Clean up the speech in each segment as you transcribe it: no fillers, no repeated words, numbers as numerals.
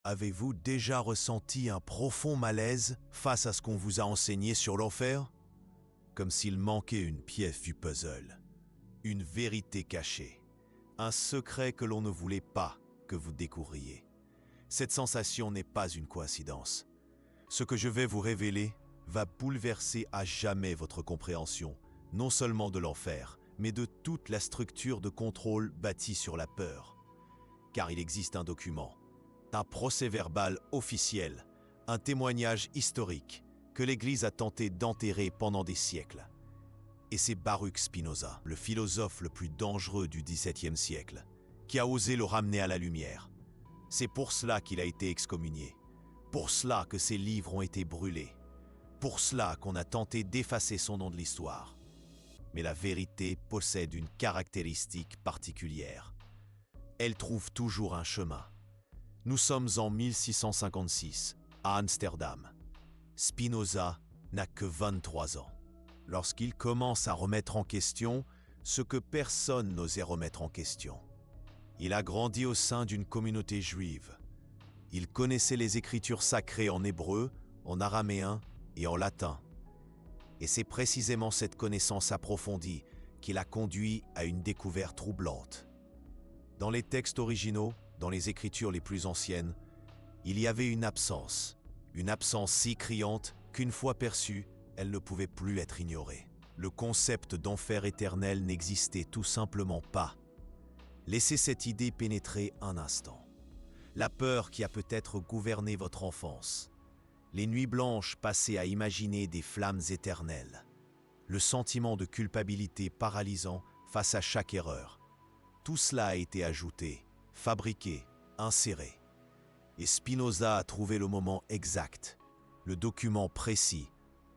Avez-vous déjà ressenti un profond malaise face à ce qu'on vous a enseigné sur l'enfer? Comme s'il manquait une pièce du puzzle, une vérité cachée, un secret que l'on ne voulait pas que vous découvriez. Cette sensation n'est pas une coïncidence. Ce que je vais vous révéler va bouleverser à jamais votre compréhension, non seulement de l'enfer, mais de toute la structure de contrôle bâtie sur la peur. Car il existe un document, un procès-verbal officiel, un témoignage historique que l'Église a tenté d'enterrer pendant des siècles. Et c'est Baruch Spinoza, le philosophe le plus dangereux du XVIIe siècle, qui a osé le ramener à la lumière. C'est pour cela qu'il a été excommunié, pour cela que ses livres ont été brûlés, pour cela qu'on a tenté d'effacer son nom de l'histoire. Mais la vérité possède une caractéristique particulière. Elle trouve toujours un chemin. Nous sommes en 1656, à Amsterdam. Spinoza n'a que 23 ans. Lorsqu'il commence à remettre en question ce que personne n'osait remettre en question. Il a grandi au sein d'une communauté juive. Il connaissait les écritures sacrées en hébreu, en araméen et en latin. Et c'est précisément cette connaissance approfondie qui l'a conduit à une découverte troublante. Dans les textes originaux, dans les écritures les plus anciennes, il y avait une absence si criante qu'une fois perçue, elle ne pouvait plus être ignorée. Le concept d'enfer éternel n'existait tout simplement pas. Laissez cette idée pénétrer un instant. La peur qui a peut-être gouverné votre enfance, les nuits blanches passées à imaginer des flammes éternelles, le sentiment de culpabilité paralysant face à chaque erreur, tout cela a été ajouté, fabriqué, inséré. Et Spinoza a trouvé le moment exact, le document précis,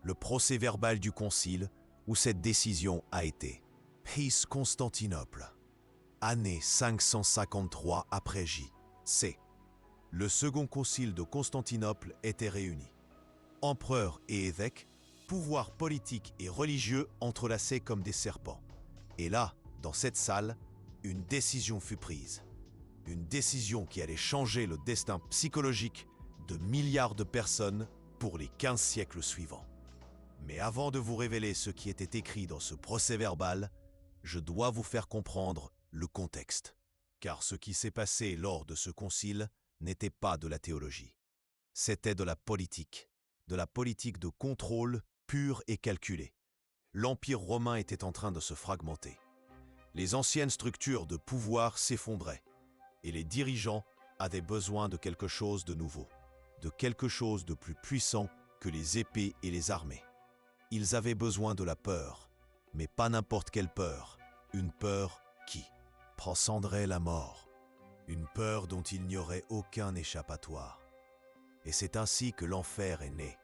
le procès-verbal du concile où cette décision a été. Peace Constantinople, année 553 après J.C. Le second concile de Constantinople était réuni. Empereur et évêque, pouvoirs politiques et religieux entrelacés comme des serpents. Et là, dans cette salle, une décision fut prise. Une décision qui allait changer le destin psychologique de milliards de personnes pour les 15 siècles suivants. Mais avant de vous révéler ce qui était écrit dans ce procès-verbal, je dois vous faire comprendre le contexte. Car ce qui s'est passé lors de ce concile n'était pas de la théologie. C'était de la politique de contrôle pure et calculée. L'Empire romain était en train de se fragmenter. Les anciennes structures de pouvoir s'effondraient. Et les dirigeants avaient besoin de quelque chose de nouveau, de quelque chose de plus puissant que les épées et les armées. Ils avaient besoin de la peur, mais pas n'importe quelle peur, une peur qui transcenderait la mort, une peur dont il n'y aurait aucun échappatoire. Et c'est ainsi que l'enfer est né,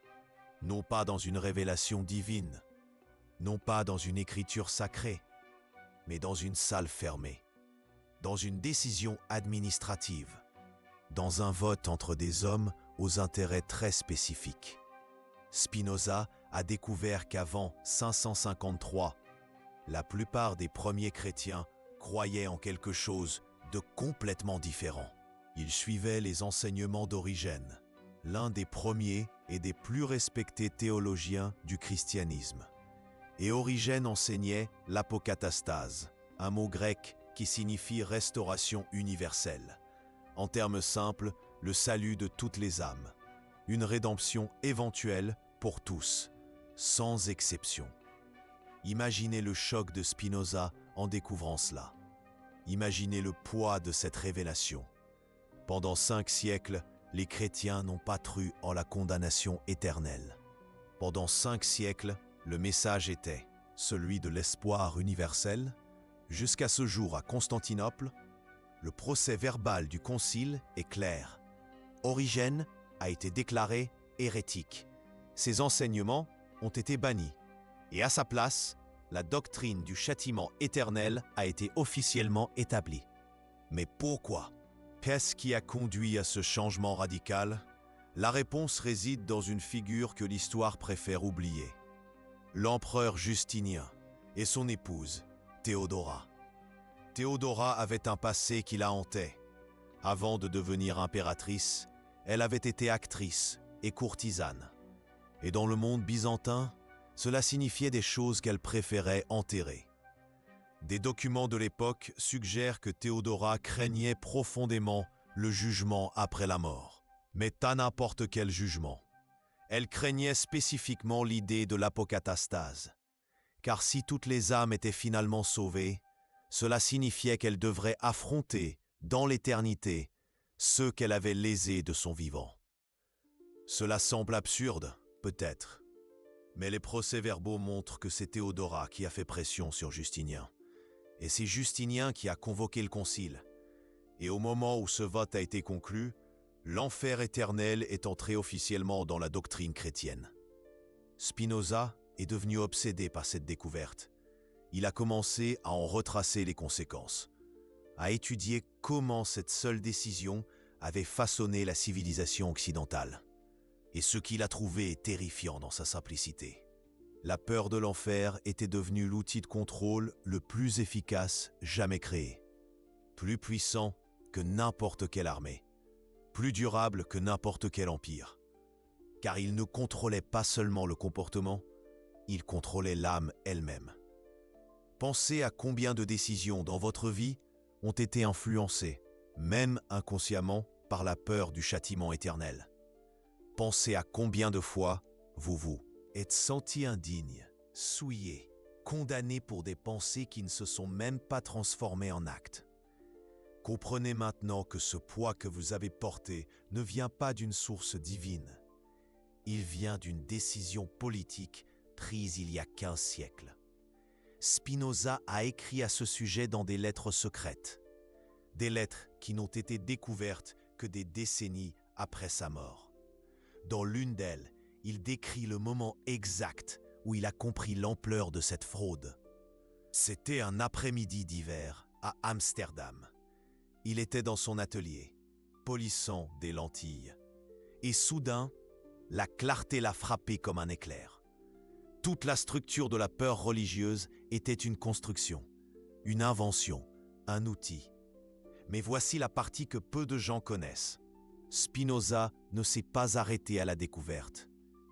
non pas dans une révélation divine, non pas dans une écriture sacrée, mais dans une salle fermée, dans une décision administrative, dans un vote entre des hommes aux intérêts très spécifiques. Spinoza a découvert qu'avant 553, la plupart des premiers chrétiens croyaient en quelque chose de complètement différent. Ils suivaient les enseignements d'Origène, l'un des premiers et des plus respectés théologiens du christianisme. Et Origène enseignait l'apokatastase, un mot grec qui signifie restauration universelle. En termes simples, le salut de toutes les âmes. Une rédemption éventuelle pour tous, sans exception. Imaginez le choc de Spinoza en découvrant cela. Imaginez le poids de cette révélation. Pendant 5 siècles, les chrétiens n'ont pas cru en la condamnation éternelle. Pendant 5 siècles, le message était celui de l'espoir universel. Jusqu'à ce jour à Constantinople, le procès-verbal du concile est clair. Origène a été déclaré hérétique. Ses enseignements ont été bannis. Et à sa place, la doctrine du châtiment éternel a été officiellement établie. Mais pourquoi? Qu'est-ce qui a conduit à ce changement radical? La réponse réside dans une figure que l'histoire préfère oublier. L'empereur Justinien et son épouse, Théodora. Théodora avait un passé qui la hantait. Avant de devenir impératrice, elle avait été actrice et courtisane. Et dans le monde byzantin, cela signifiait des choses qu'elle préférait enterrer. Des documents de l'époque suggèrent que Théodora craignait profondément le jugement après la mort. Mais pas n'importe quel jugement. Elle craignait spécifiquement l'idée de l'apocatastase. Car si toutes les âmes étaient finalement sauvées, cela signifiait qu'elle devrait affronter, dans l'éternité, ceux qu'elle avait lésés de son vivant. Cela semble absurde, peut-être. Mais les procès-verbaux montrent que c'est Théodora qui a fait pression sur Justinien. Et c'est Justinien qui a convoqué le concile. Et au moment où ce vote a été conclu, l'enfer éternel est entré officiellement dans la doctrine chrétienne. Spinoza est devenu obsédé par cette découverte. Il a commencé à en retracer les conséquences, à étudier comment cette seule décision avait façonné la civilisation occidentale. Et ce qu'il a trouvé est terrifiant dans sa simplicité. La peur de l'enfer était devenue l'outil de contrôle le plus efficace jamais créé. Plus puissant que n'importe quelle armée. Plus durable que n'importe quel empire. Car il ne contrôlait pas seulement le comportement, il contrôlait l'âme elle-même. Pensez à combien de décisions dans votre vie ont été influencées, même inconsciemment, par la peur du châtiment éternel. Pensez à combien de fois vous êtes senti indigne, souillé, condamné pour des pensées qui ne se sont même pas transformées en actes. Comprenez maintenant que ce poids que vous avez porté ne vient pas d'une source divine. Il vient d'une décision politique prise il y a 15 siècles. Spinoza a écrit à ce sujet dans des lettres secrètes. Des lettres qui n'ont été découvertes que des décennies après sa mort. Dans l'une d'elles, il décrit le moment exact où il a compris l'ampleur de cette fraude. C'était un après-midi d'hiver à Amsterdam. Il était dans son atelier, polissant des lentilles. Et soudain, la clarté l'a frappé comme un éclair. Toute la structure de la peur religieuse était une construction, une invention, un outil. Mais voici la partie que peu de gens connaissent. Spinoza ne s'est pas arrêté à la découverte.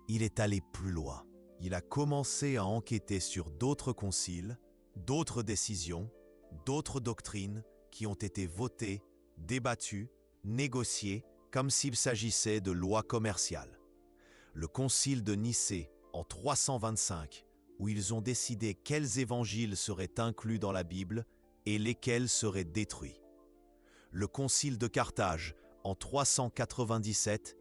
Il est allé plus loin. Il a commencé à enquêter sur d'autres conciles, d'autres décisions, d'autres doctrines qui ont été votées, débattues, négociées, comme s'il s'agissait de lois commerciales. Le concile de Nicée, en 325, où ils ont décidé quels évangiles seraient inclus dans la Bible et lesquels seraient détruits. Le concile de Carthage, en 397,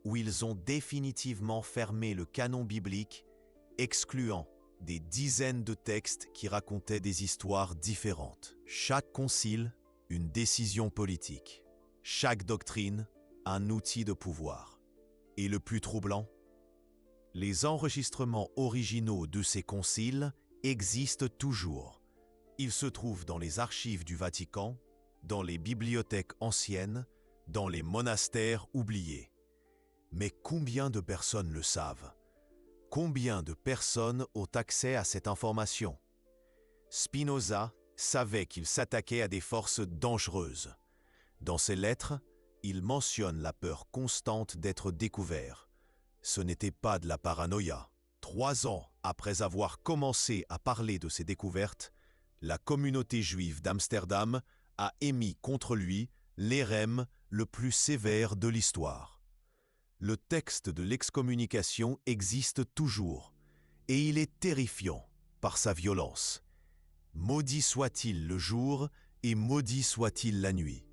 où ils ont définitivement fermé le canon biblique, excluant des dizaines de textes qui racontaient des histoires différentes. Chaque concile, une décision politique. Chaque doctrine, un outil de pouvoir. Et le plus troublant, les enregistrements originaux de ces conciles existent toujours. Ils se trouvent dans les archives du Vatican, dans les bibliothèques anciennes, dans les monastères oubliés. Mais combien de personnes le savent? Combien de personnes ont accès à cette information? Spinoza savait qu'il s'attaquait à des forces dangereuses. Dans ses lettres, il mentionne la peur constante d'être découvert. Ce n'était pas de la paranoïa. 3 ans après avoir commencé à parler de ses découvertes, la communauté juive d'Amsterdam a émis contre lui l'érème le plus sévère de l'histoire. Le texte de l'excommunication existe toujours, et il est terrifiant par sa violence. Maudit soit-il le jour, et maudit soit-il la nuit.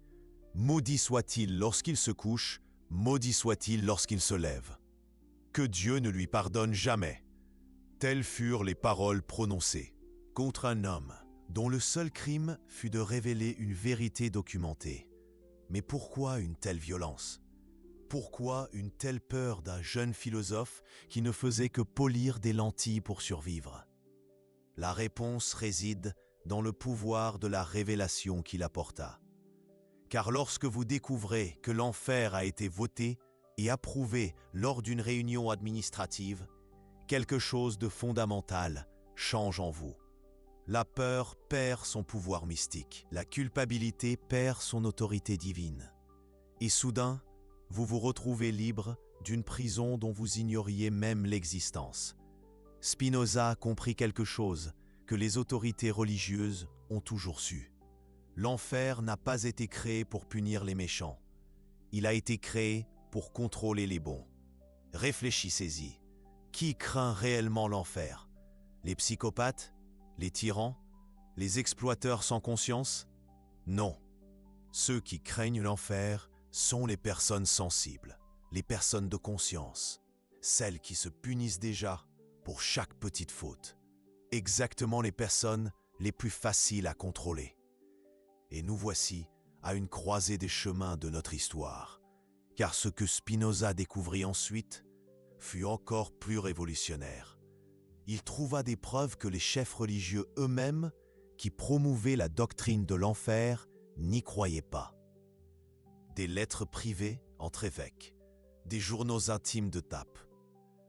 Maudit soit-il lorsqu'il se couche, maudit soit-il lorsqu'il se lève. Que Dieu ne lui pardonne jamais. Telles furent les paroles prononcées contre un homme dont le seul crime fut de révéler une vérité documentée. Mais pourquoi une telle violence? Pourquoi une telle peur d'un jeune philosophe qui ne faisait que polir des lentilles pour survivre? La réponse réside dans le pouvoir de la révélation qu'il apporta. Car lorsque vous découvrez que l'enfer a été voté et approuvé lors d'une réunion administrative, quelque chose de fondamental change en vous. La peur perd son pouvoir mystique, la culpabilité perd son autorité divine. Et soudain, vous vous retrouvez libre d'une prison dont vous ignoriez même l'existence. Spinoza a compris quelque chose que les autorités religieuses ont toujours su. L'enfer n'a pas été créé pour punir les méchants. Il a été créé pour contrôler les bons. Réfléchissez-y. Qui craint réellement l'enfer? Les psychopathes? Les tyrans? Les exploiteurs sans conscience? Non. Ceux qui craignent l'enfer sont les personnes sensibles, les personnes de conscience, celles qui se punissent déjà pour chaque petite faute. Exactement les personnes les plus faciles à contrôler. Et nous voici à une croisée des chemins de notre histoire, car ce que Spinoza découvrit ensuite fut encore plus révolutionnaire. Il trouva des preuves que les chefs religieux eux-mêmes, qui promouvaient la doctrine de l'enfer, n'y croyaient pas. Des lettres privées entre évêques, des journaux intimes de Tape,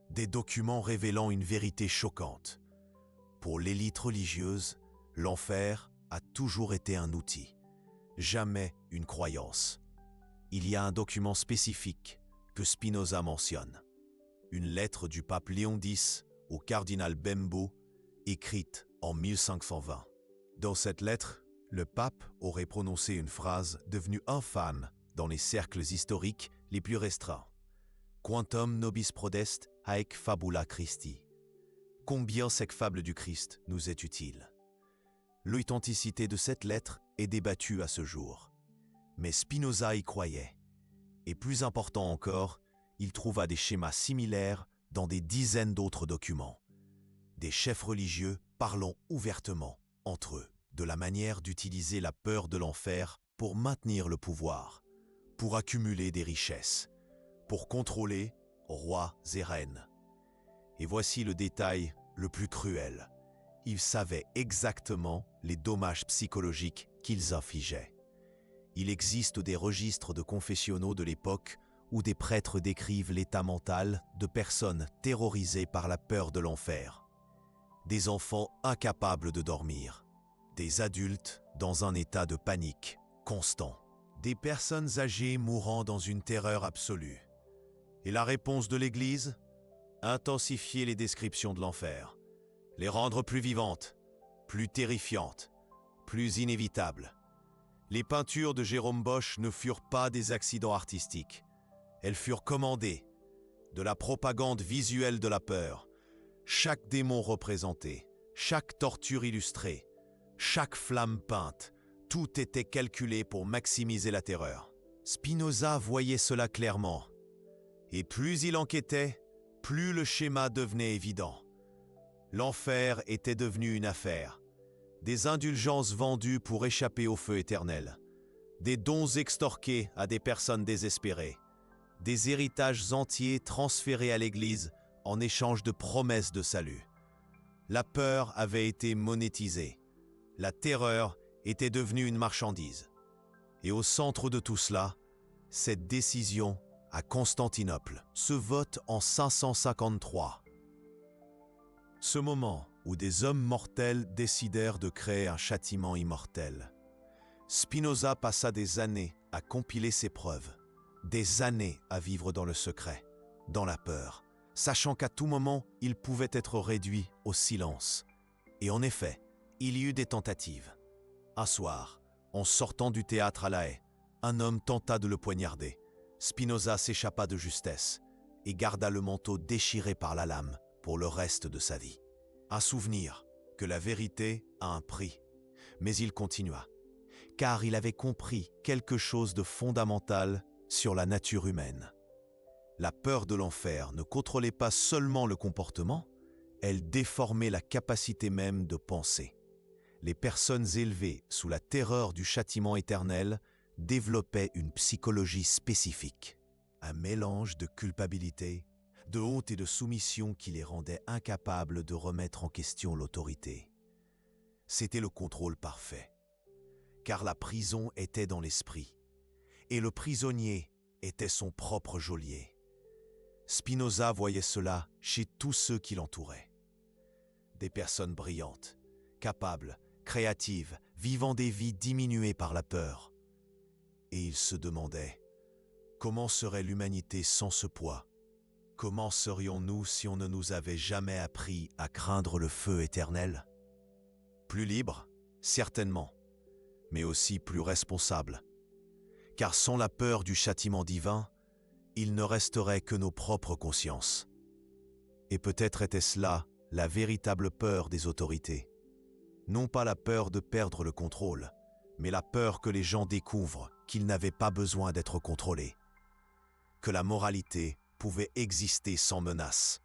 des documents révélant une vérité choquante. Pour l'élite religieuse, l'enfer a toujours été un outil, jamais une croyance. Il y a un document spécifique que Spinoza mentionne. Une lettre du pape Léon X au cardinal Bembo, écrite en 1520. Dans cette lettre, le pape aurait prononcé une phrase devenue infâme dans les cercles historiques les plus restreints. Quantum nobis prodest haec fabula Christi. Combien cette fable du Christ nous est utile? L'authenticité de cette lettre est débattue à ce jour. Mais Spinoza y croyait. Et plus important encore, il trouva des schémas similaires dans des dizaines d'autres documents. Des chefs religieux parlant ouvertement, entre eux, de la manière d'utiliser la peur de l'enfer pour maintenir le pouvoir, pour accumuler des richesses, pour contrôler rois et reines. Et voici le détail le plus cruel. Ils savaient exactement les dommages psychologiques qu'ils infligeaient. Il existe des registres de confessionnaux de l'époque où des prêtres décrivent l'état mental de personnes terrorisées par la peur de l'enfer. Des enfants incapables de dormir, des adultes dans un état de panique constant, des personnes âgées mourant dans une terreur absolue. Et la réponse de l'Église? Intensifier les descriptions de l'enfer, les rendre plus vivantes, plus terrifiantes, plus inévitables. Les peintures de Jérôme Bosch ne furent pas des accidents artistiques. Elles furent commandées, de la propagande visuelle de la peur. Chaque démon représenté, chaque torture illustrée, chaque flamme peinte, tout était calculé pour maximiser la terreur. Spinoza voyait cela clairement. Et plus il enquêtait, plus le schéma devenait évident. L'enfer était devenu une affaire. Des indulgences vendues pour échapper au feu éternel. Des dons extorqués à des personnes désespérées. Des héritages entiers transférés à l'Église en échange de promesses de salut. La peur avait été monétisée. La terreur était devenue une marchandise. Et au centre de tout cela, cette décision à Constantinople se vote en 553. Ce moment où des hommes mortels décidèrent de créer un châtiment immortel. Spinoza passa des années à compiler ses preuves, des années à vivre dans le secret, dans la peur, sachant qu'à tout moment, il pouvait être réduit au silence. Et en effet, il y eut des tentatives. Un soir, en sortant du théâtre à La Haye, un homme tenta de le poignarder. Spinoza s'échappa de justesse et garda le manteau déchiré par la lame pour le reste de sa vie. Un souvenir que la vérité a un prix, mais il continua, car il avait compris quelque chose de fondamental sur la nature humaine. La peur de l'enfer ne contrôlait pas seulement le comportement, elle déformait la capacité même de penser. Les personnes élevées sous la terreur du châtiment éternel développaient une psychologie spécifique, un mélange de culpabilité, de honte et de soumission qui les rendait incapables de remettre en question l'autorité. C'était le contrôle parfait, car la prison était dans l'esprit, et le prisonnier était son propre geôlier. Spinoza voyait cela chez tous ceux qui l'entouraient. Des personnes brillantes, capables, créatives, vivant des vies diminuées par la peur. Et il se demandait Comment serait l'humanité sans ce poids? Comment serions-nous si on ne nous avait jamais appris à craindre le feu éternel? Plus libre, certainement, mais aussi plus responsable. Car sans la peur du châtiment divin, il ne resterait que nos propres consciences. Et peut-être était-ce là la véritable peur des autorités. Non pas la peur de perdre le contrôle, mais la peur que les gens découvrent qu'ils n'avaient pas besoin d'être contrôlés. Que la moralité pouvait exister sans menace.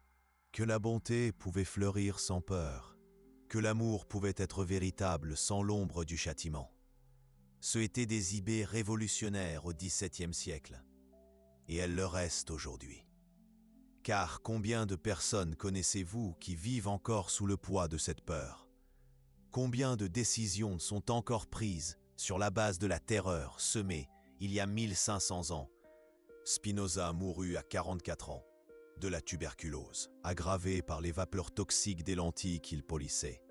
Que la bonté pouvait fleurir sans peur. Que l'amour pouvait être véritable sans l'ombre du châtiment. Ce étaient des idées révolutionnaires au XVIIe siècle. Et elles le restent aujourd'hui. Car combien de personnes connaissez-vous qui vivent encore sous le poids de cette peur? Combien de décisions sont encore prises sur la base de la terreur semée il y a 1500 ans? Spinoza mourut à 44 ans, de la tuberculose, aggravée par les vapeurs toxiques des lentilles qu'il polissait.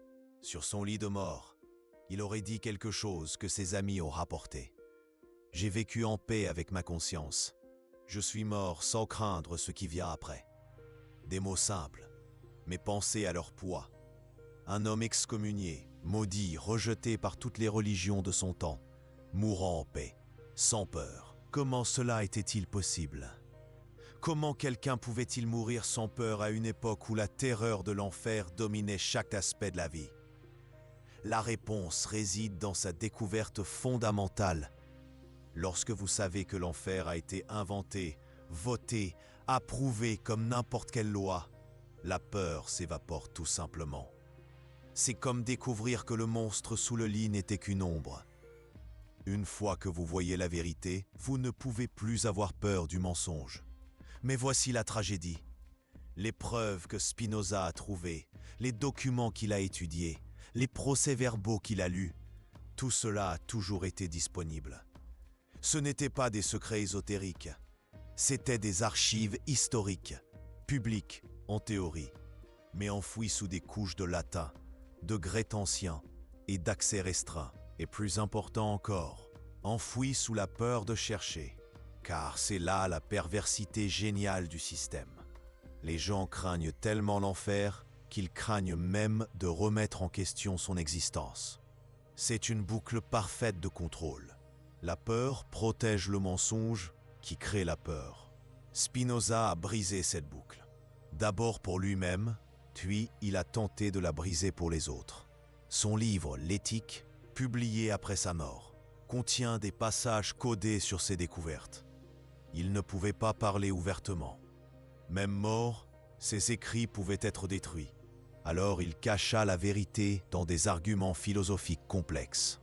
Sur son lit de mort, il aurait dit quelque chose que ses amis ont rapporté. « J'ai vécu en paix avec ma conscience. Je suis mort sans craindre ce qui vient après. » Des mots simples, mais pensés à leur poids. Un homme excommunié, maudit, rejeté par toutes les religions de son temps, mourant en paix, sans peur. Comment cela était-il possible? Comment quelqu'un pouvait-il mourir sans peur à une époque où la terreur de l'enfer dominait chaque aspect de la vie? La réponse réside dans sa découverte fondamentale. Lorsque vous savez que l'enfer a été inventé, voté, approuvé comme n'importe quelle loi, la peur s'évapore tout simplement. C'est comme découvrir que le monstre sous le lit n'était qu'une ombre. Une fois que vous voyez la vérité, vous ne pouvez plus avoir peur du mensonge. Mais voici la tragédie. Les preuves que Spinoza a trouvées, les documents qu'il a étudiés, les procès-verbaux qu'il a lus, tout cela a toujours été disponible. Ce n'étaient pas des secrets ésotériques, c'étaient des archives historiques, publiques en théorie, mais enfouies sous des couches de latin, de grec ancien et d'accès restreint. Et plus important encore, enfouies sous la peur de chercher, car c'est là la perversité géniale du système. Les gens craignent tellement l'enfer qu'ils craignent même de remettre en question son existence. C'est une boucle parfaite de contrôle. La peur protège le mensonge qui crée la peur. Spinoza a brisé cette boucle. D'abord pour lui-même, puis il a tenté de la briser pour les autres. Son livre, L'éthique, publié après sa mort, contient des passages codés sur ses découvertes. Il ne pouvait pas parler ouvertement. Même mort, ses écrits pouvaient être détruits. Alors il cacha la vérité dans des arguments philosophiques complexes.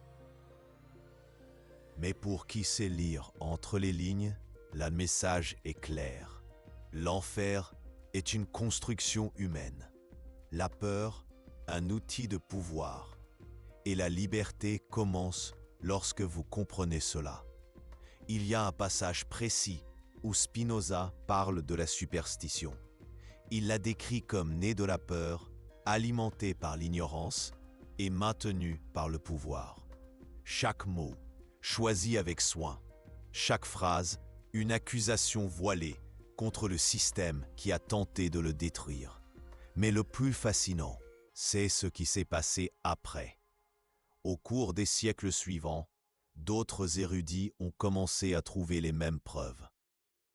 Mais pour qui sait lire entre les lignes, le message est clair. L'enfer est une construction humaine. La peur, un outil de pouvoir. Et la liberté commence lorsque vous comprenez cela. Il y a un passage précis où Spinoza parle de la superstition. Il la décrit comme née de la peur, alimentée par l'ignorance et maintenue par le pouvoir. Chaque mot, choisi avec soin, chaque phrase, une accusation voilée contre le système qui a tenté de le détruire. Mais le plus fascinant, c'est ce qui s'est passé après. Au cours des siècles suivants, d'autres érudits ont commencé à trouver les mêmes preuves.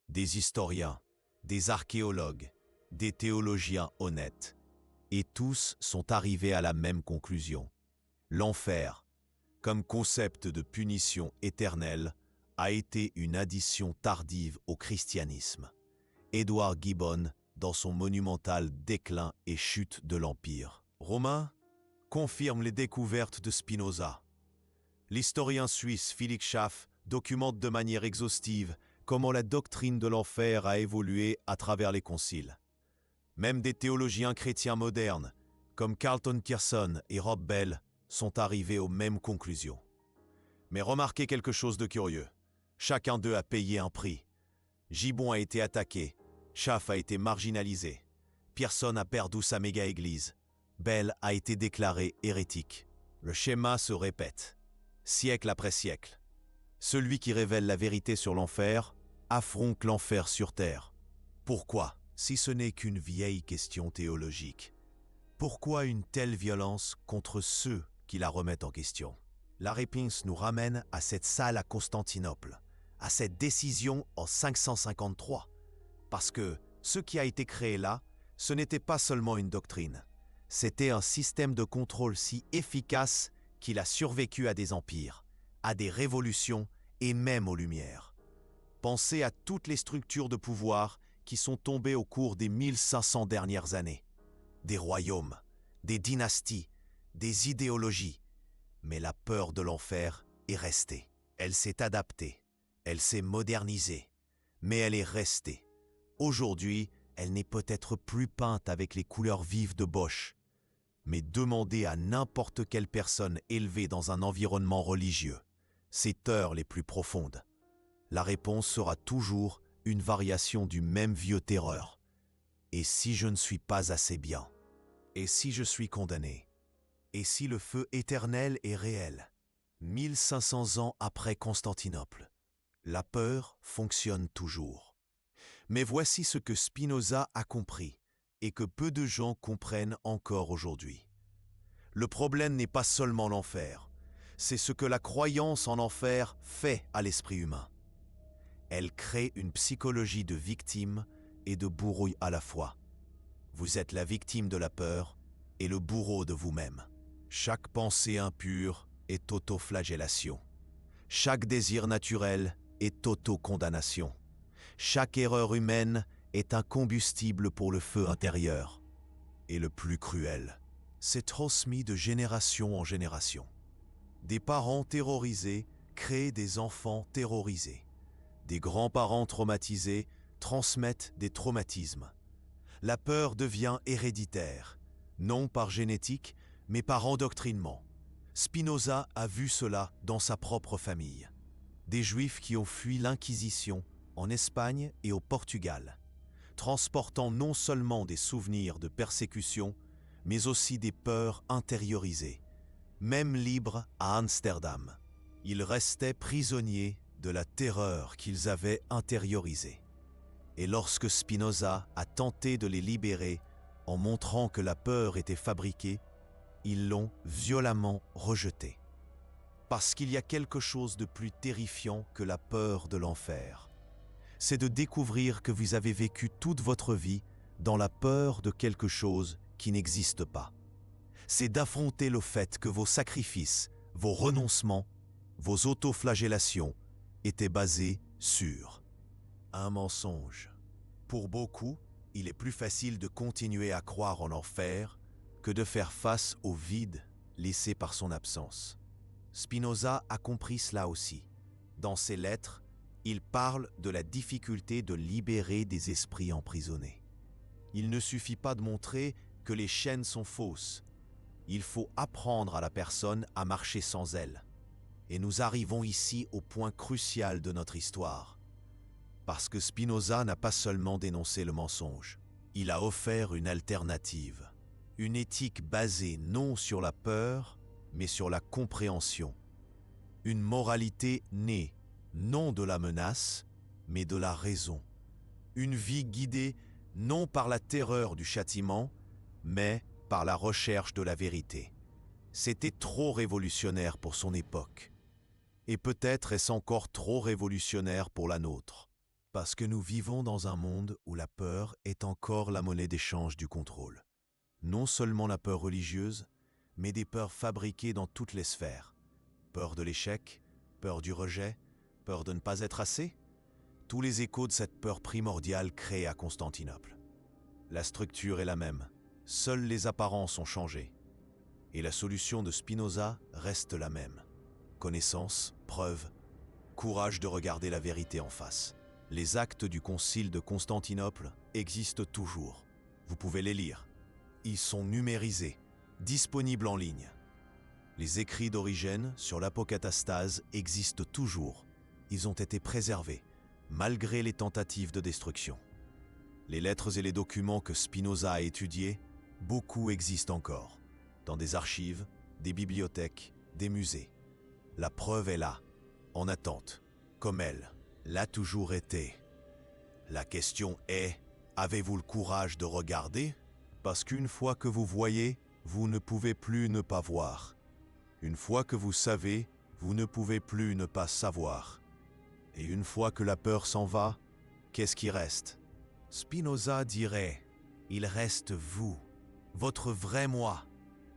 Des historiens, des archéologues, des théologiens honnêtes, et tous sont arrivés à la même conclusion. L'enfer, comme concept de punition éternelle, a été une addition tardive au christianisme. Edward Gibbon, dans son monumental Déclin et chute de l'Empire romain, confirme les découvertes de Spinoza. L'historien suisse Felix Schaff documente de manière exhaustive comment la doctrine de l'enfer a évolué à travers les conciles. Même des théologiens chrétiens modernes, comme Carlton Pearson et Rob Bell, sont arrivés aux mêmes conclusions. Mais remarquez quelque chose de curieux. Chacun d'eux a payé un prix. Gibbon a été attaqué, Schaff a été marginalisé, Pearson a perdu sa méga-église, Bell a été déclaré hérétique. Le schéma se répète, siècle après siècle. Celui qui révèle la vérité sur l'enfer affrontent l'enfer sur terre. Pourquoi, si ce n'est qu'une vieille question théologique? Pourquoi une telle violence contre ceux qui la remettent en question? La réponse nous ramène à cette salle à Constantinople, à cette décision en 553. Parce que ce qui a été créé là, ce n'était pas seulement une doctrine, c'était un système de contrôle si efficace qu'il a survécu à des empires, à des révolutions et même aux Lumières. Pensez à toutes les structures de pouvoir qui sont tombées au cours des 1500 dernières années. Des royaumes, des dynasties, des idéologies. Mais la peur de l'enfer est restée. Elle s'est adaptée, elle s'est modernisée, mais elle est restée. Aujourd'hui, elle n'est peut-être plus peinte avec les couleurs vives de Bosch, mais demandez à n'importe quelle personne élevée dans un environnement religieux ses peurs les plus profondes. La réponse sera toujours une variation du même vieux terreur. Et si je ne suis pas assez bien? Et si je suis condamné? Et si le feu éternel est réel? 1500 ans après Constantinople, la peur fonctionne toujours. Mais voici ce que Spinoza a compris et que peu de gens comprennent encore aujourd'hui. Le problème n'est pas seulement l'enfer, c'est ce que la croyance en enfer fait à l'esprit humain. Elle crée une psychologie de victime et de bourreau à la fois. Vous êtes la victime de la peur et le bourreau de vous-même. Chaque pensée impure est autoflagellation. Chaque désir naturel est autocondamnation. Chaque erreur humaine est un combustible pour le feu intérieur. Et le plus cruel, c'est transmis de génération en génération. Des parents terrorisés créent des enfants terrorisés. Des grands-parents traumatisés transmettent des traumatismes. La peur devient héréditaire, non par génétique, mais par endoctrinement. Spinoza a vu cela dans sa propre famille. Des Juifs qui ont fui l'Inquisition en Espagne et au Portugal, transportant non seulement des souvenirs de persécution, mais aussi des peurs intériorisées. Même libres à Amsterdam, ils restaient prisonniers de la terreur qu'ils avaient intériorisée. Et lorsque Spinoza a tenté de les libérer en montrant que la peur était fabriquée, ils l'ont violemment rejetée. Parce qu'il y a quelque chose de plus terrifiant que la peur de l'enfer. C'est de découvrir que vous avez vécu toute votre vie dans la peur de quelque chose qui n'existe pas. C'est d'affronter le fait que vos sacrifices, vos renoncements, vos autoflagellations étaient basés sur un mensonge. Pour beaucoup, il est plus facile de continuer à croire en l'enfer que de faire face au vide laissé par son absence. Spinoza a compris cela aussi. Dans ses lettres, il parle de la difficulté de libérer des esprits emprisonnés. Il ne suffit pas de montrer que les chaînes sont fausses. Il faut apprendre à la personne à marcher sans elles. Et nous arrivons ici au point crucial de notre histoire. Parce que Spinoza n'a pas seulement dénoncé le mensonge, il a offert une alternative. Une éthique basée non sur la peur, mais sur la compréhension. Une moralité née, non de la menace, mais de la raison. Une vie guidée non par la terreur du châtiment, mais par la recherche de la vérité. C'était trop révolutionnaire pour son époque. Et peut-être est-ce encore trop révolutionnaire pour la nôtre. Parce que nous vivons dans un monde où la peur est encore la monnaie d'échange du contrôle. Non seulement la peur religieuse, mais des peurs fabriquées dans toutes les sphères. Peur de l'échec, peur du rejet, peur de ne pas être assez. Tous les échos de cette peur primordiale créée à Constantinople. La structure est la même, seules les apparences ont changé. Et la solution de Spinoza reste la même. Connaissance, preuve, courage de regarder la vérité en face. Les actes du concile de Constantinople existent toujours. Vous pouvez les lire. Ils sont numérisés, disponibles en ligne. Les écrits d'Origène sur l'apocatastase existent toujours. Ils ont été préservés, malgré les tentatives de destruction. Les lettres et les documents que Spinoza a étudiés, beaucoup existent encore, dans des archives, des bibliothèques, des musées. La preuve est là, en attente, comme elle, l'a toujours été. La question est, avez-vous le courage de regarder? Parce qu'une fois que vous voyez, vous ne pouvez plus ne pas voir. Une fois que vous savez, vous ne pouvez plus ne pas savoir. Et une fois que la peur s'en va, qu'est-ce qui reste? Spinoza dirait, il reste vous, votre vrai moi.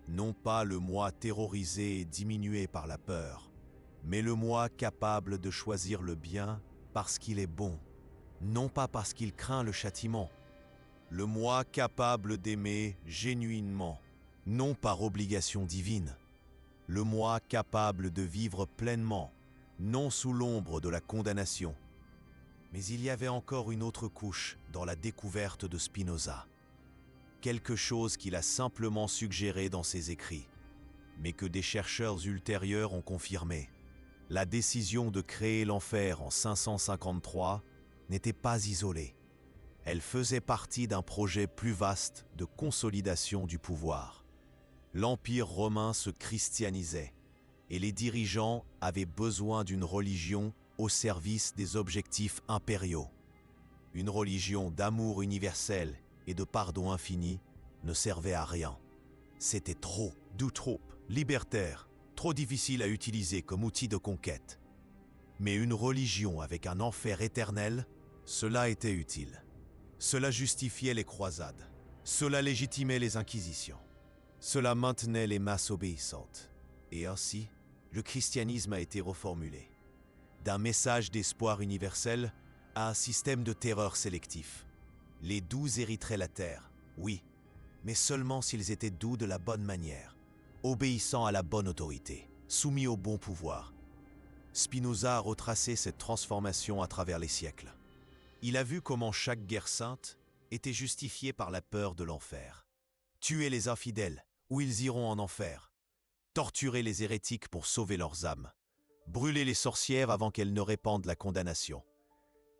Non pas le moi terrorisé et diminué par la peur, mais le moi capable de choisir le bien parce qu'il est bon, non pas parce qu'il craint le châtiment. Le moi capable d'aimer génuinement, non par obligation divine. Le moi capable de vivre pleinement, non sous l'ombre de la condamnation. Mais il y avait encore une autre couche dans la découverte de Spinoza. Quelque chose qu'il a simplement suggéré dans ses écrits, mais que des chercheurs ultérieurs ont confirmé. La décision de créer l'enfer en 553 n'était pas isolée. Elle faisait partie d'un projet plus vaste de consolidation du pouvoir. L'Empire romain se christianisait et les dirigeants avaient besoin d'une religion au service des objectifs impériaux. Une religion d'amour universel et de pardon infini ne servait à rien. C'était trop, trop libertaire, trop difficile à utiliser comme outil de conquête. Mais une religion avec un enfer éternel, cela était utile. Cela justifiait les croisades. Cela légitimait les inquisitions. Cela maintenait les masses obéissantes. Et ainsi, le christianisme a été reformulé. D'un message d'espoir universel à un système de terreur sélectif. Les doux hériteraient la terre, oui, mais seulement s'ils étaient doux de la bonne manière, obéissant à la bonne autorité, soumis au bon pouvoir. Spinoza a retracé cette transformation à travers les siècles. Il a vu comment chaque guerre sainte était justifiée par la peur de l'enfer. Tuer les infidèles, ou ils iront en enfer. Torturer les hérétiques pour sauver leurs âmes. Brûler les sorcières avant qu'elles ne répandent la condamnation.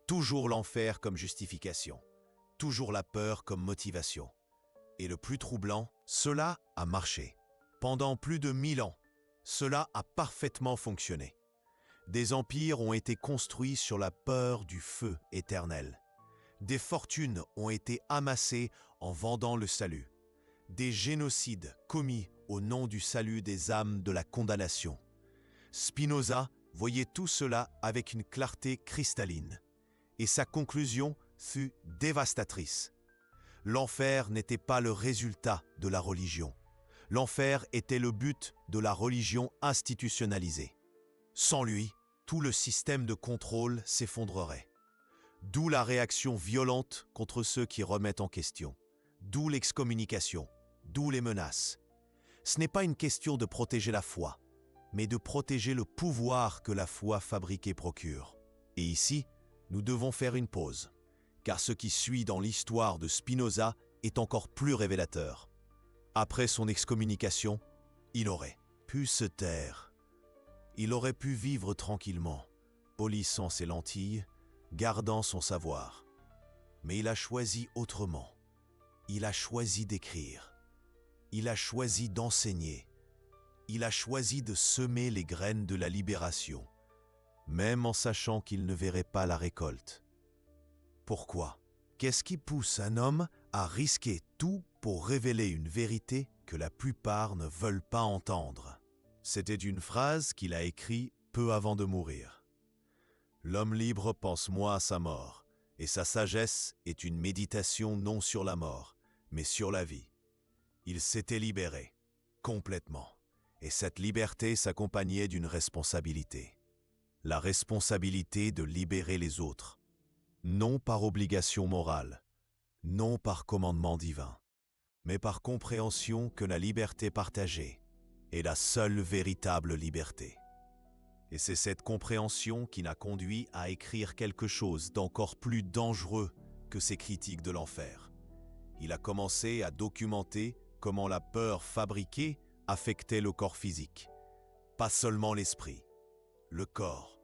Toujours l'enfer comme justification. Toujours la peur comme motivation. Et le plus troublant, cela a marché. Pendant plus de 1000 ans, cela a parfaitement fonctionné. Des empires ont été construits sur la peur du feu éternel. Des fortunes ont été amassées en vendant le salut. Des génocides commis au nom du salut des âmes de la condamnation. Spinoza voyait tout cela avec une clarté cristalline. Et sa conclusion fut dévastatrice. L'enfer n'était pas le résultat de la religion. L'enfer était le but de la religion institutionnalisée. Sans lui, tout le système de contrôle s'effondrerait. D'où la réaction violente contre ceux qui remettent en question. D'où l'excommunication. D'où les menaces. Ce n'est pas une question de protéger la foi, mais de protéger le pouvoir que la foi fabriquée procure. Et ici, nous devons faire une pause, car ce qui suit dans l'histoire de Spinoza est encore plus révélateur. Après son excommunication, il aurait pu se taire. Il aurait pu vivre tranquillement, polissant ses lentilles, gardant son savoir. Mais il a choisi autrement. Il a choisi d'écrire. Il a choisi d'enseigner. Il a choisi de semer les graines de la libération, même en sachant qu'il ne verrait pas la récolte. Pourquoi? Qu'est-ce qui pousse un homme à risquer tout pour révéler une vérité que la plupart ne veulent pas entendre? C'était une phrase qu'il a écrite peu avant de mourir. L'homme libre pense moins à sa mort, et sa sagesse est une méditation non sur la mort, mais sur la vie. Il s'était libéré, complètement, et cette liberté s'accompagnait d'une responsabilité. La responsabilité de libérer les autres, non par obligation morale, non par commandement divin, mais par compréhension que la liberté partagée est la seule véritable liberté. Et c'est cette compréhension qui l'a conduit à écrire quelque chose d'encore plus dangereux que ses critiques de l'enfer. Il a commencé à documenter comment la peur fabriquée affectait le corps physique, pas seulement l'esprit, le corps.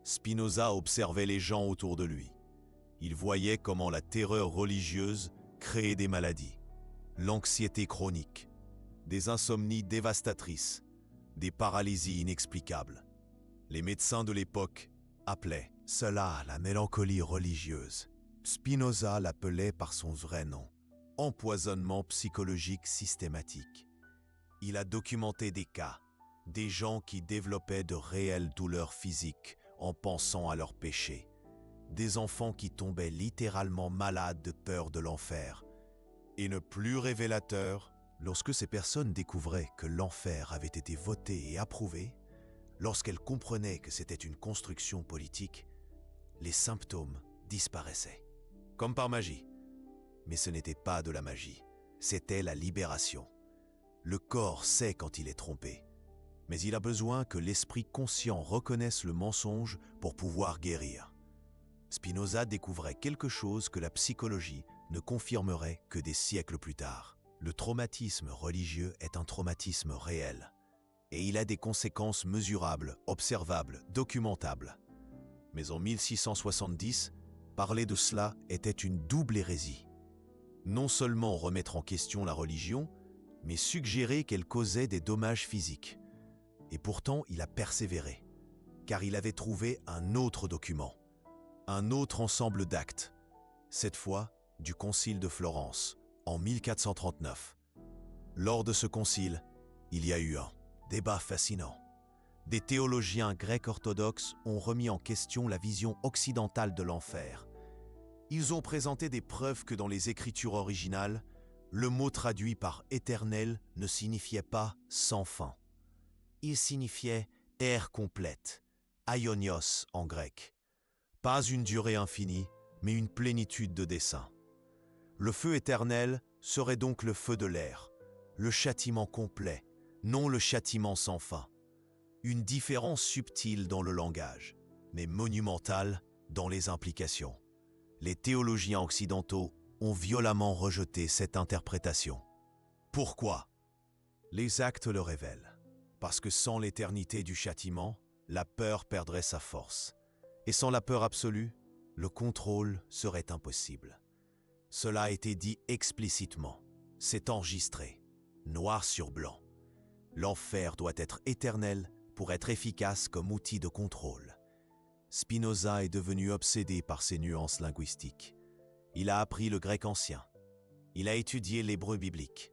Spinoza observait les gens autour de lui. Il voyait comment la terreur religieuse créait des maladies, l'anxiété chronique, des insomnies dévastatrices, des paralysies inexplicables. Les médecins de l'époque appelaient Cela, la mélancolie religieuse. Spinoza l'appelait par son vrai nom, empoisonnement psychologique systématique. Il a documenté des cas, des gens qui développaient de réelles douleurs physiques en pensant à leurs péchés, des enfants qui tombaient littéralement malades de peur de l'enfer. Et le plus révélateur, lorsque ces personnes découvraient que l'enfer avait été voté et approuvé, lorsqu'elles comprenaient que c'était une construction politique, les symptômes disparaissaient, comme par magie. Mais ce n'était pas de la magie, c'était la libération. Le corps sait quand il est trompé, mais il a besoin que l'esprit conscient reconnaisse le mensonge pour pouvoir guérir. Spinoza découvrait quelque chose que la psychologie ne confirmerait que des siècles plus tard. Le traumatisme religieux est un traumatisme réel, et il a des conséquences mesurables, observables, documentables. Mais en 1670, parler de cela était une double hérésie. Non seulement remettre en question la religion, mais suggérer qu'elle causait des dommages physiques. Et pourtant, il a persévéré, car il avait trouvé un autre document, un autre ensemble d'actes, cette fois du Concile de Florence, en 1439. Lors de ce concile, il y a eu un débat fascinant. Des théologiens grecs orthodoxes ont remis en question la vision occidentale de l'enfer. Ils ont présenté des preuves que dans les écritures originales, le mot traduit par « éternel » ne signifiait pas « sans fin ». Il signifiait « ère complète », « aionios » en grec. Pas une durée infinie, mais une plénitude de dessein. Le feu éternel serait donc le feu de l'air, le châtiment complet, non le châtiment sans fin. Une différence subtile dans le langage, mais monumentale dans les implications. Les théologiens occidentaux ont violemment rejeté cette interprétation. Pourquoi? Les actes le révèlent. Parce que sans l'éternité du châtiment, la peur perdrait sa force. Et sans la peur absolue, le contrôle serait impossible. Cela a été dit explicitement. C'est enregistré, noir sur blanc. L'enfer doit être éternel pour être efficace comme outil de contrôle. Spinoza est devenu obsédé par ces nuances linguistiques. Il a appris le grec ancien. Il a étudié l'hébreu biblique.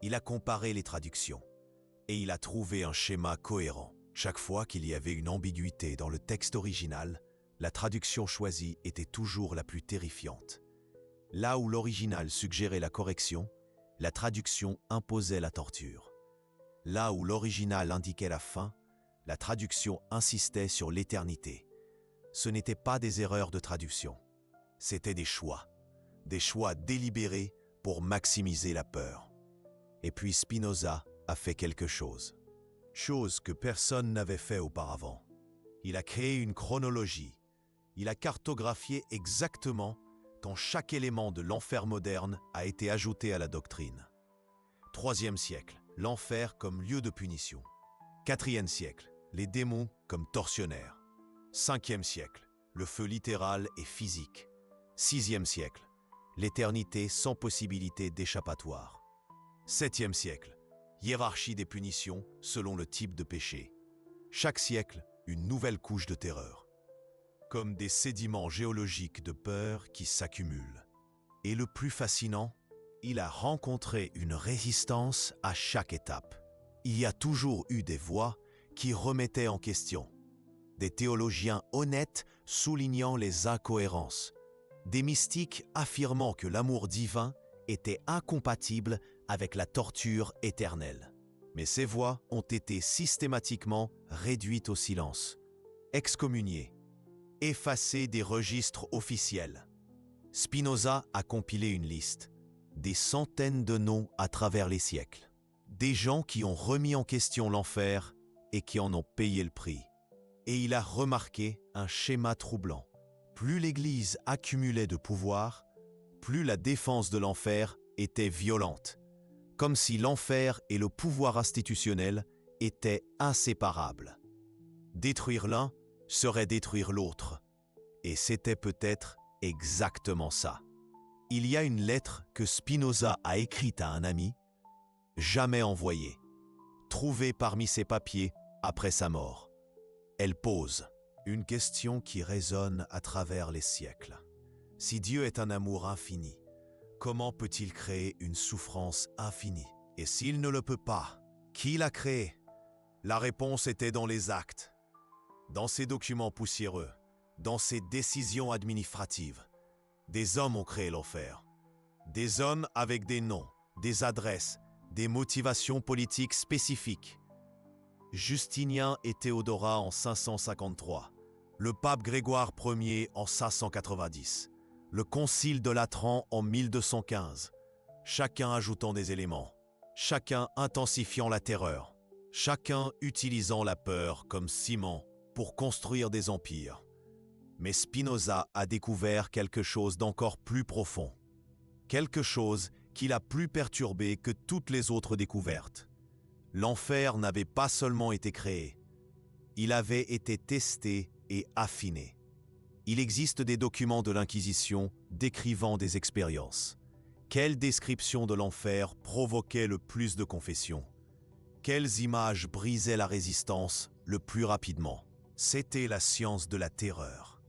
Il a comparé les traductions. Et il a trouvé un schéma cohérent. Chaque fois qu'il y avait une ambiguïté dans le texte original, la traduction choisie était toujours la plus terrifiante. Là où l'original suggérait la correction, la traduction imposait la torture. Là où l'original indiquait la fin, la traduction insistait sur l'éternité. Ce n'étaient pas des erreurs de traduction, c'était des choix délibérés pour maximiser la peur. Et puis Spinoza a fait quelque chose que personne n'avait fait auparavant. Il a créé une chronologie. Il a cartographié exactement quand chaque élément de l'enfer moderne a été ajouté à la doctrine. 3e siècle, l'enfer comme lieu de punition. 4e siècle, les démons comme tortionnaires. 5e siècle, le feu littéral et physique. 6e siècle, l'éternité sans possibilité d'échappatoire. 7e siècle, hiérarchie des punitions selon le type de péché. Chaque siècle, une nouvelle couche de terreur. Comme des sédiments géologiques de peur qui s'accumulent. Et le plus fascinant, il a rencontré une résistance à chaque étape. Il y a toujours eu des voix qui remettaient en question. Des théologiens honnêtes soulignant les incohérences. Des mystiques affirmant que l'amour divin était incompatible avec la torture éternelle. Mais ces voix ont été systématiquement réduites au silence, excommuniées, effacées des registres officiels. Spinoza a compilé une liste, des centaines de noms à travers les siècles, des gens qui ont remis en question l'enfer et qui en ont payé le prix. Et il a remarqué un schéma troublant. Plus l'Église accumulait de pouvoir, plus la défense de l'enfer était violente, comme si l'enfer et le pouvoir institutionnel étaient inséparables. Détruire l'un serait détruire l'autre, et c'était peut-être exactement ça. Il y a une lettre que Spinoza a écrite à un ami, jamais envoyée, trouvée parmi ses papiers après sa mort. Elle pose Une question qui résonne à travers les siècles. Si Dieu est un amour infini, comment peut-il créer une souffrance infinie? Et s'il ne le peut pas, qui l'a créé? La réponse était dans les actes, dans ces documents poussiéreux, dans ces décisions administratives. Des hommes ont créé l'enfer. Des hommes avec des noms, des adresses, des motivations politiques spécifiques. Justinien et Théodora en 553, le pape Grégoire Ier en 590, le concile de Latran en 1215, chacun ajoutant des éléments, chacun intensifiant la terreur, chacun utilisant la peur comme ciment pour construire des empires. Mais Spinoza a découvert quelque chose d'encore plus profond, quelque chose qui l'a plus perturbé que toutes les autres découvertes. L'enfer n'avait pas seulement été créé, il avait été testé et affiné. Il existe des documents de l'Inquisition décrivant des expériences. Quelle description de l'enfer provoquait le plus de confessions? Quelles images brisaient la résistance le plus rapidement? C'était la science de la terreur,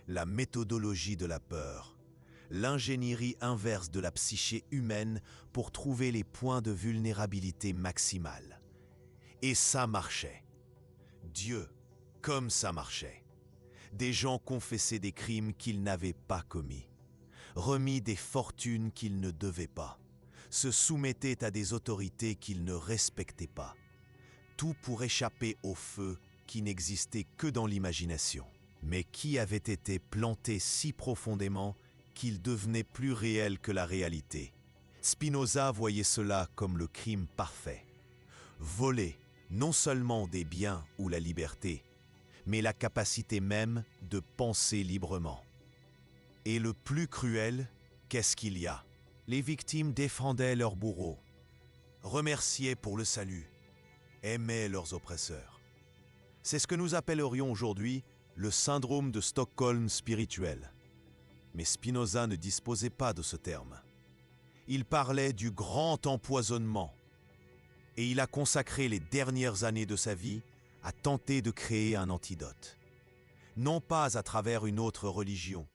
la méthodologie de la peur, l'ingénierie inverse de la psyché humaine pour trouver les points de vulnérabilité maximale. Et ça marchait. Dieu, comme ça marchait. Des gens confessaient des crimes qu'ils n'avaient pas commis, remis des fortunes qu'ils ne devaient pas, se soumettaient à des autorités qu'ils ne respectaient pas. Tout pour échapper au feu qui n'existait que dans l'imagination, mais qui avait été planté si profondément qu'il devenait plus réel que la réalité. Spinoza voyait cela comme le crime parfait. Voler non seulement des biens ou la liberté, mais la capacité même de penser librement. Et le plus cruel, qu'est-ce qu'il y a? Les victimes défendaient leurs bourreaux, remerciaient pour le salut, aimaient leurs oppresseurs. C'est ce que nous appellerions aujourd'hui le syndrome de Stockholm spirituel. Mais Spinoza ne disposait pas de ce terme. Il parlait du grand empoisonnement, et il a consacré les dernières années de sa vie à tenter de créer un antidote. Non pas à travers une autre religion,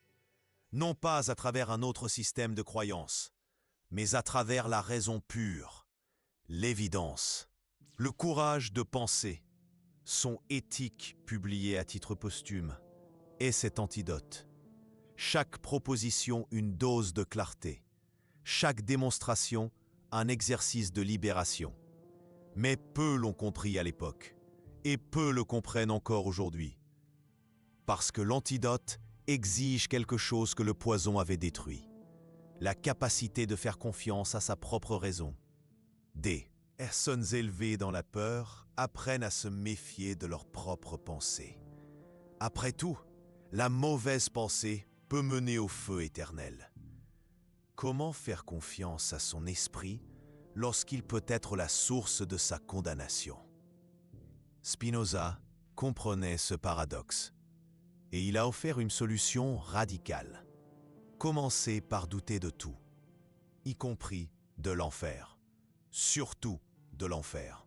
non pas à travers un autre système de croyance, mais à travers la raison pure, l'évidence, le courage de penser. Son Éthique, publié à titre posthume, est cet antidote. Chaque proposition une dose de clarté, chaque démonstration un exercice de libération. Mais peu l'ont compris à l'époque, et peu le comprennent encore aujourd'hui. Parce que l'antidote exige quelque chose que le poison avait détruit, la capacité de faire confiance à sa propre raison. Des personnes élevées dans la peur apprennent à se méfier de leurs propres pensées. Après tout, la mauvaise pensée peut mener au feu éternel. Comment faire confiance à son esprit lorsqu'il peut être la source de sa condamnation? Spinoza comprenait ce paradoxe, et il a offert une solution radicale. Commencer par douter de tout, y compris de l'enfer, surtout de l'enfer.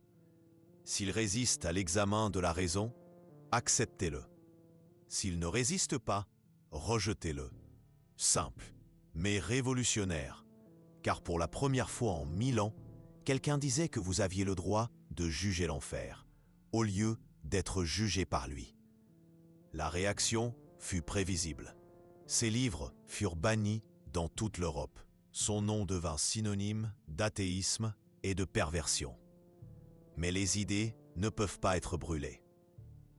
S'il résiste à l'examen de la raison, acceptez-le. S'il ne résiste pas, rejetez-le. Simple, mais révolutionnaire, car pour la première fois en 1000 ans, quelqu'un disait que vous aviez le droit de juger l'enfer, au lieu d'être jugé par lui. La réaction fut prévisible. Ses livres furent bannis dans toute l'Europe. Son nom devint synonyme d'athéisme et de perversion. Mais les idées ne peuvent pas être brûlées.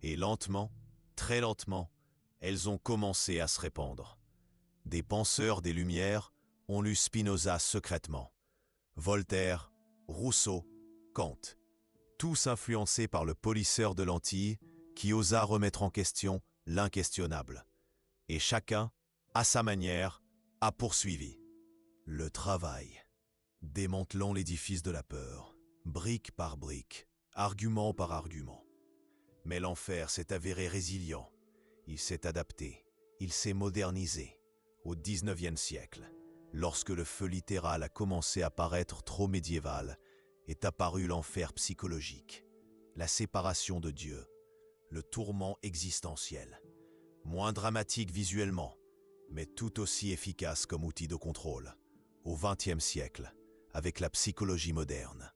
Et lentement, très lentement, elles ont commencé à se répandre. Des penseurs des Lumières ont lu Spinoza secrètement. Voltaire, Rousseau, Kant, tous influencés par le polisseur de lentilles qui osa remettre en question l'inquestionnable. Et chacun, à sa manière, a poursuivi. Le travail. Démantelons l'édifice de la peur, brique par brique, argument par argument. Mais l'enfer s'est avéré résilient. Il s'est adapté, il s'est modernisé. Au XIXe siècle, lorsque le feu littéral a commencé à paraître trop médiéval, est apparu l'enfer psychologique, la séparation de Dieu, le tourment existentiel, moins dramatique visuellement, mais tout aussi efficace comme outil de contrôle, au XXe siècle, avec la psychologie moderne.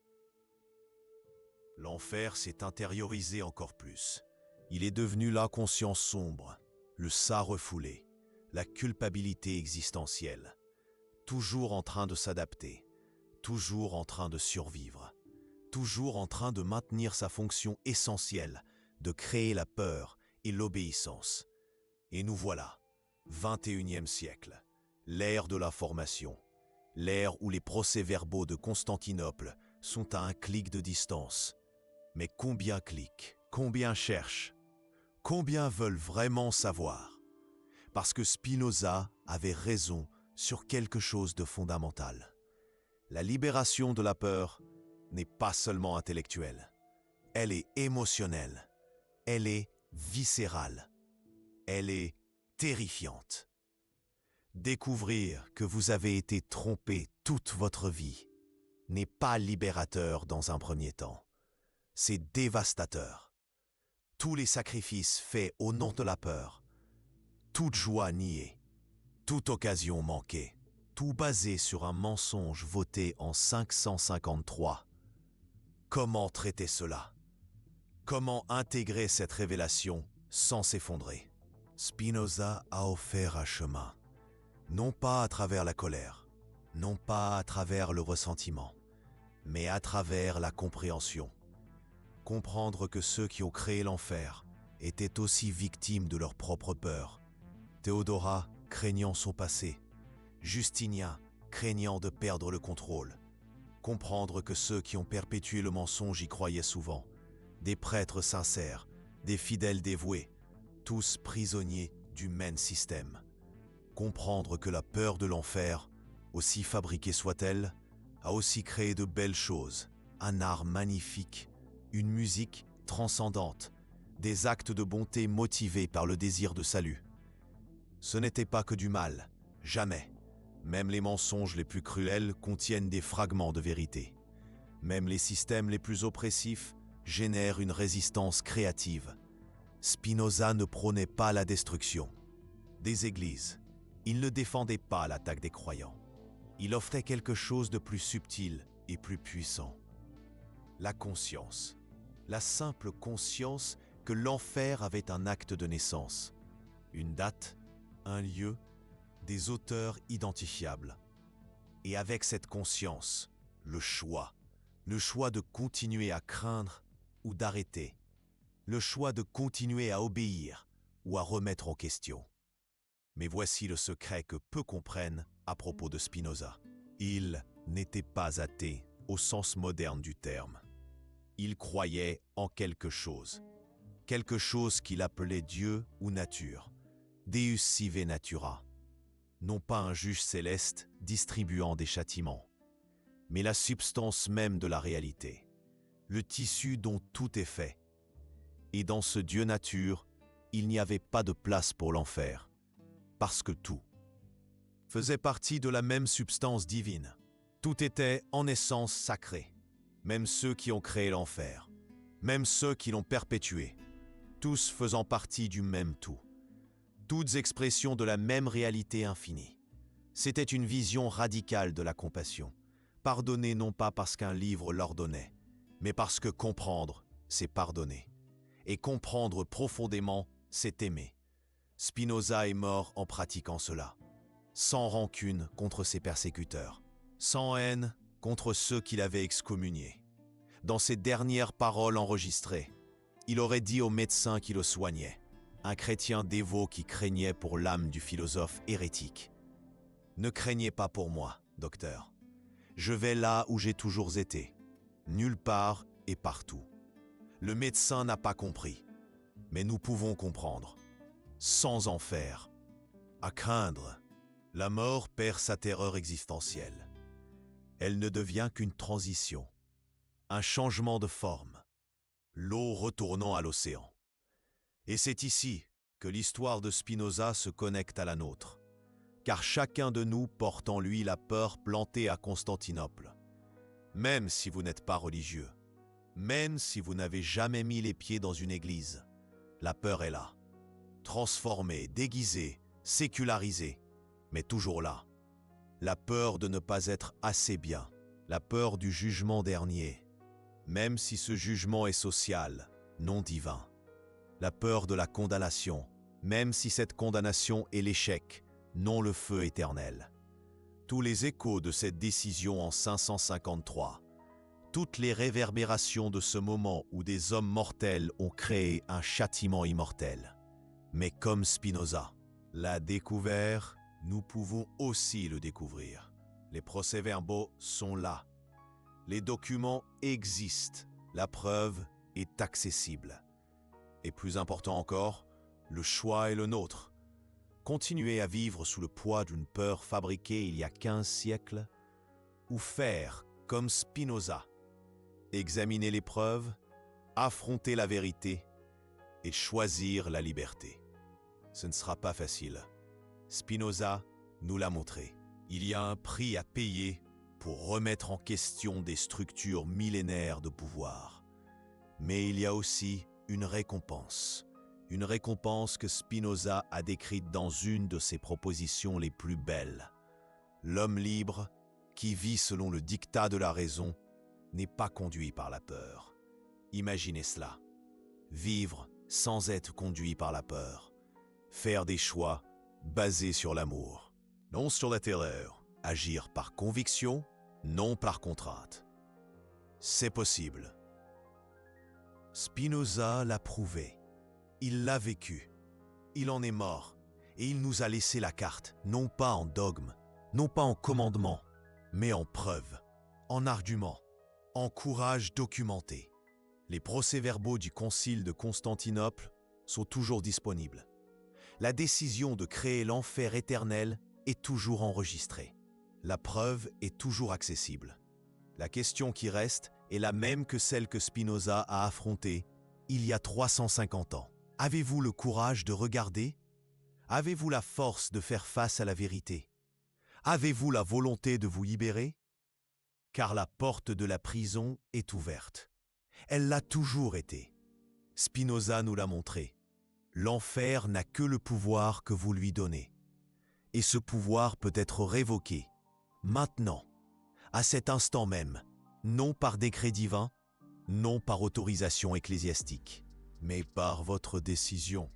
L'enfer s'est intériorisé encore plus. Il est devenu la conscience sombre, le ça refoulé, la culpabilité existentielle, toujours en train de s'adapter, toujours en train de survivre, toujours en train de maintenir sa fonction essentielle, de créer la peur et l'obéissance. Et nous voilà, 21e siècle, l'ère de l'information, l'ère où les procès-verbaux de Constantinople sont à un clic de distance. Mais combien cliquent, combien cherchent, combien veulent vraiment savoir? Parce que Spinoza avait raison sur quelque chose de fondamental. La libération de la peur n'est pas seulement intellectuelle, elle est émotionnelle, elle est viscérale, elle est terrifiante. Découvrir que vous avez été trompé toute votre vie n'est pas libérateur dans un premier temps. C'est dévastateur. Tous les sacrifices faits au nom de la peur, toute joie niée, toute occasion manquée, tout basé sur un mensonge voté en 553. Comment traiter cela? Comment intégrer cette révélation sans s'effondrer? Spinoza a offert un chemin, non pas à travers la colère, non pas à travers le ressentiment, mais à travers la compréhension. Comprendre que ceux qui ont créé l'enfer étaient aussi victimes de leur propre peur. Théodora craignant son passé, Justinien craignant de perdre le contrôle. Comprendre que ceux qui ont perpétué le mensonge y croyaient souvent. Des prêtres sincères, des fidèles dévoués, tous prisonniers du même système. Comprendre que la peur de l'enfer, aussi fabriquée soit-elle, a aussi créé de belles choses, un art magnifique, une musique transcendante, des actes de bonté motivés par le désir de salut. Ce n'était pas que du mal, jamais. Même les mensonges les plus cruels contiennent des fragments de vérité. Même les systèmes les plus oppressifs génèrent une résistance créative. Spinoza ne prônait pas la destruction des églises. Il ne défendait pas l'attaque des croyants. Il offrait quelque chose de plus subtil et plus puissant. La conscience. La simple conscience que l'enfer avait un acte de naissance, une date, un lieu, des auteurs identifiables. Et avec cette conscience, le choix de continuer à craindre ou d'arrêter, le choix de continuer à obéir ou à remettre en question. Mais voici le secret que peu comprennent à propos de Spinoza. Il n'était pas athée au sens moderne du terme. Il croyait en quelque chose qu'il appelait Dieu ou nature, Deus sive natura, non pas un juge céleste distribuant des châtiments, mais la substance même de la réalité, le tissu dont tout est fait. Et dans ce Dieu nature, il n'y avait pas de place pour l'enfer, parce que tout faisait partie de la même substance divine. Tout était en essence sacré. Même ceux qui ont créé l'enfer, même ceux qui l'ont perpétué, tous faisant partie du même tout, toutes expressions de la même réalité infinie. C'était une vision radicale de la compassion, pardonner non pas parce qu'un livre l'ordonnait, mais parce que comprendre, c'est pardonner. Et comprendre profondément, c'est aimer. Spinoza est mort en pratiquant cela, sans rancune contre ses persécuteurs, sans haine contre ceux qui l'avaient excommunié. Dans ses dernières paroles enregistrées, il aurait dit au médecin qui le soignait, un chrétien dévot qui craignait pour l'âme du philosophe hérétique. « Ne craignez pas pour moi, docteur. Je vais là où j'ai toujours été, nulle part et partout. Le médecin n'a pas compris, mais nous pouvons comprendre. Sans enfer. À craindre, la mort perd sa terreur existentielle. Elle ne devient qu'une transition, un changement de forme, l'eau retournant à l'océan. Et c'est ici que l'histoire de Spinoza se connecte à la nôtre, car chacun de nous porte en lui la peur plantée à Constantinople. Même si vous n'êtes pas religieux, même si vous n'avez jamais mis les pieds dans une église, la peur est là. transformée, déguisée, sécularisée, mais toujours là. La peur de ne pas être assez bien, la peur du jugement dernier, même si ce jugement est social, non divin. La peur de la condamnation, même si cette condamnation est l'échec, non le feu éternel. Tous les échos de cette décision en 553, toutes les réverbérations de ce moment où des hommes mortels ont créé un châtiment immortel. Mais comme Spinoza l'a découvert, nous pouvons aussi le découvrir. Les procès-verbaux sont là. Les documents existent. La preuve est accessible. Et plus important encore, le choix est le nôtre. Continuer à vivre sous le poids d'une peur fabriquée il y a 15 siècles, ou faire comme Spinoza, examiner les preuves, affronter la vérité et choisir la liberté. Ce ne sera pas facile. Spinoza nous l'a montré. Il y a un prix à payer pour remettre en question des structures millénaires de pouvoir. Mais il y a aussi une récompense que Spinoza a décrite dans une de ses propositions les plus belles. L'homme libre, qui vit selon le diktat de la raison, n'est pas conduit par la peur. Imaginez cela. Vivre sans être conduit par la peur. Faire des choix basés sur l'amour, non sur la terreur. Agir par conviction, non par contrainte. C'est possible. Spinoza l'a prouvé. Il l'a vécu. Il en est mort. Et il nous a laissé la carte, non pas en dogme, non pas en commandement, mais en preuve, en argument, en courage documenté. Les procès-verbaux du Concile de Constantinople sont toujours disponibles. La décision de créer l'enfer éternel est toujours enregistrée. La preuve est toujours accessible. La question qui reste est la même que celle que Spinoza a affrontée il y a 350 ans. Avez-vous le courage de regarder? Avez-vous la force de faire face à la vérité? Avez-vous la volonté de vous libérer? Car la porte de la prison est ouverte. Elle l'a toujours été. Spinoza nous l'a montré. L'enfer n'a que le pouvoir que vous lui donnez. Et ce pouvoir peut être révoqué, maintenant, à cet instant même, non par décret divin, non par autorisation ecclésiastique, mais par votre décision,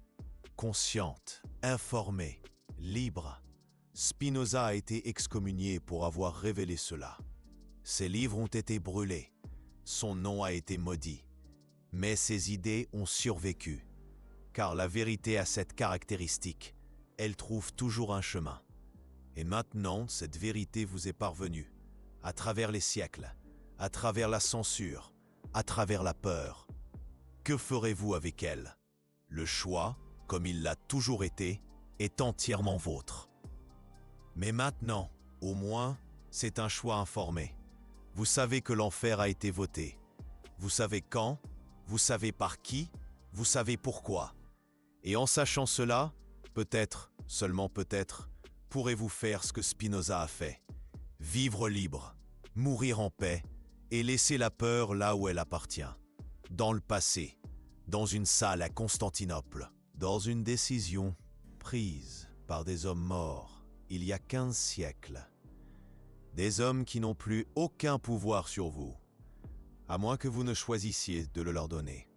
consciente, informée, libre. Spinoza a été excommunié pour avoir révélé cela. Ses livres ont été brûlés, son nom a été maudit, mais ses idées ont survécu. Car la vérité a cette caractéristique, elle trouve toujours un chemin. Et maintenant, cette vérité vous est parvenue, à travers les siècles, à travers la censure, à travers la peur. Que ferez-vous avec elle? Le choix, comme il l'a toujours été, est entièrement vôtre. Mais maintenant, au moins, c'est un choix informé. Vous savez que l'enfer a été voté. Vous savez quand, vous savez par qui, vous savez pourquoi. Et en sachant cela, peut-être, seulement peut-être, pourrez-vous faire ce que Spinoza a fait. Vivre libre, mourir en paix et laisser la peur là où elle appartient. Dans le passé, dans une salle à Constantinople, dans une décision prise par des hommes morts il y a 15 siècles. Des hommes qui n'ont plus aucun pouvoir sur vous, à moins que vous ne choisissiez de le leur donner.